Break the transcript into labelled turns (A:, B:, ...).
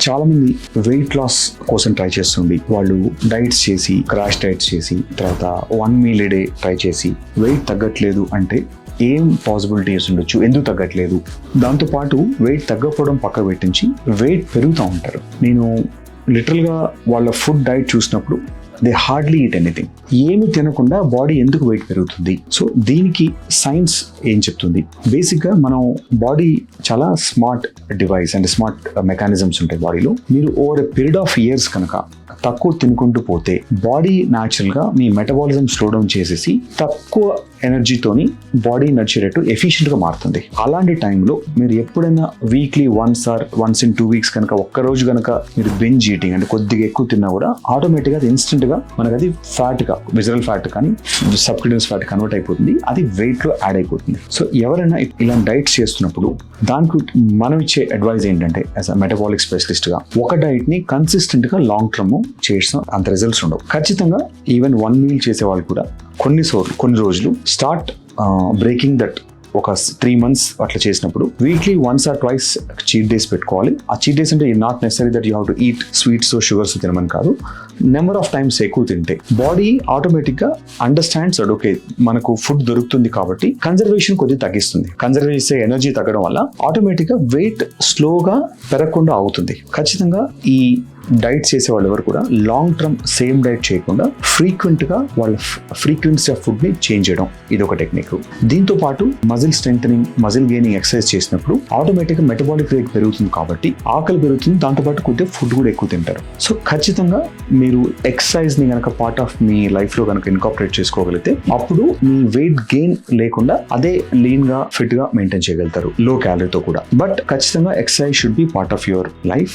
A: చాలా మంది weight loss కోసం ట్రై చేస్తుంది. వాళ్ళు డైట్స్ చేసి, క్రాష్ డైట్స్ చేసి, తర్వాత 1 meal a day ట్రై చేసి వెయిట్ తగ్గట్లేదు అంటే ఏం పాసిబిలిటీస్ ఉండొచ్చు, ఎందుకు తగ్గట్లేదు? దాంతోపాటు వెయిట్ తగ్గకపోవడం పక్క పెట్టించి వెయిట్ పెరుగుతూ ఉంటారు. నేను లిటరల్గా వాళ్ళ ఫుడ్ డైట్ చూసినప్పుడు దే హార్డ్లీ ఈట్ ఎనీథింగ్. ఏమి తినకుండా బాడీ ఎందుకు వెయిట్ పెరుగుతుంది? సో దీనికి సైన్స్ ఏం చెప్తుంది? బేసిక్గా మనం బాడీ చాలా smart device and smart mechanisms ఉంటాయి బాడీలో. మీరు over a period of years కనుక తక్కువ తినుకుంటూ పోతే బాడీ న్యాచురల్గా మీ మెటబాలిజం స్లో డౌన్ చేసేసి తక్కువ ఎనర్జీతోని బాడీ నడిచేటట్టు ఎఫిషియెంట్గా మారుతుంది. అలాంటి టైంలో మీరు ఎప్పుడైనా వీక్లీ వన్స్ ఇన్ 2 weeks కనుక ఒక్కరోజు కనుక మీరు బెంజ్ ఈటింగ్ అంటే కొద్దిగా ఎక్కువ తిన్నా కూడా ఆటోమేటిక్గా అది ఇన్స్టెంట్గా మనకు అది ఫ్యాట్గా విజరల్ ఫ్యాట్ కానీ సబ్క్యూటేనియస్ ఫ్యాట్ కన్వర్ట్ అయిపోతుంది. అది వెయిట్లో యాడ్ అయిపోతుంది. సో ఎవరైనా ఇలా డైట్స్ చేస్తున్నప్పుడు దానికి మనం ఇచ్చే అడ్వైజ్ ఏంటంటే యాజ్ అ మెటబాలిక్ స్పెషలిస్ట్గా ఒక డైట్ని కన్సిస్టెంట్గా లాంగ్ టర్మ్ చేసిన అంత రిజల్ట్స్ ఉండవు. ఖచ్చితంగా ఈవెన్ 1 meal చేసే వాళ్ళు కూడా కొన్ని రోజులు స్టార్ట్ బ్రేకింగ్ దట్. ఒక 3 months అట్లా చేసినప్పుడు వీక్లీ 1 or 2 చీట్ డేస్ పెట్టుకోవాలి. ఆ చీట్ డేస్ అంటే not necessary that you have to eat sweets sugars తినమని కాదు. నెంబర్ ఆఫ్ టైమ్స్ ఎక్కువ తింటే బాడీ ఆటోమేటిక్గా అండర్స్టాండ్స్ దట్ ఓకే మనకు ఫుడ్ దొరుకుతుంది కాబట్టి కన్జర్వేషన్ కొద్దిగా తగ్గిస్తుంది. కన్జర్వ్ చేసే ఎనర్జీ తగ్గడం వల్ల ఆటోమేటిక్గా వెయిట్ స్లోగా పెరగకుండా అవుతుంది. ఖచ్చితంగా ఈ డైట్ చేసే వాళ్ళు ఎవరు కూడా లాంగ్ టర్మ్ సేమ్ డైట్ చేయకుండా ఫ్రీక్వెంట్గా వాళ్ళ ఫ్రీక్వెన్సీ ఆఫ్ ఫుడ్ని చేంజ్ చేయడం ఇది ఒక టెక్నిక్. దీంతో పాటు muscle strengthening, muscle gaining exercise చేసినప్పుడు ఆటోమేటిక్గా మెటబాలిక్ రేట్ పెరుగుతుంది కాబట్టి ఆకలి పెరుగుతుంది. దాంతోపాటు కొద్దిగా ఫుడ్ కూడా ఎక్కువ తింటారు. సో ఖచ్చితంగా మీరు ఎక్సర్సైజ్ని కనుక పార్ట్ ఆఫ్ మీ లైఫ్లో కనుక ఇన్కార్పొరేట్ చేసుకోగలిగితే అప్పుడు మీ వెయిట్ గెయిన్ లేకుండా అదే లీన్గా ఫిట్గా మెయింటైన్ చేయగలుగుతారు లో క్యాలరీతో కూడా. బట్ ఖచ్చితంగా exercise should be part of your life.